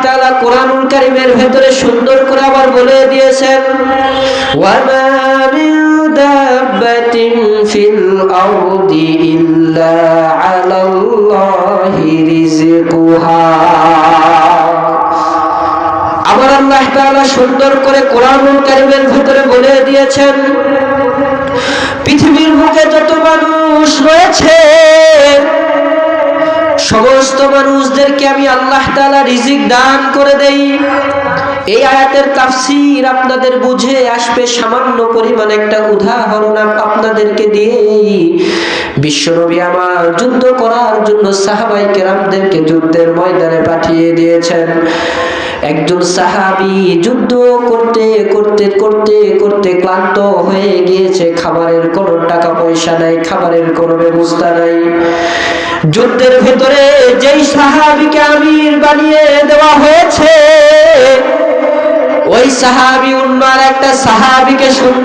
তাআলা কোরআনুল কারীমের ভেতরে সুন্দর করে আবার বলে দিয়েছেন, ওয়া মা মিন দাব্বাতিন ফিল আরদি ইল্লা আলাল্লাহি রিজকুহা। আবার আল্লাহ তাআলা সুন্দর করে কোরআনুল কারীমের ভেতরে বলে দিয়েছেন, পৃথিবীর বুকে যত মানুষ রয়েছে সমস্ত মানুষদেরকে আমি আল্লাহ তাআলা রিজিক দান করে দেই। এই আয়াতের তাফসীর আপনাদের বুঝে আসবে সামান্য পরিমাণ একটা উদাহরণ আপনাদেরকে দিয়ে। বিশ্বনবী আমার যুদ্ধ করার জন্য সাহাবায়ে কেরামদেরকে যুদ্ধের ময়দানে পাঠিয়ে দিয়েছেন। একজন সাহাবী যুদ্ধ করতে করতে করতে করতে ক্লান্ত হয়ে গিয়েছে, খাবারের কোনো টাকা পয়সা নাই, খাবারের কোনো ব্যবস্থা নাই। যুদ্ধের ভেতরে যেই সাহাবীকে আমির বানিয়ে দেওয়া হয়েছে ওই সাহাবী অন্য আর একটা সাহাবীকে সুন্দর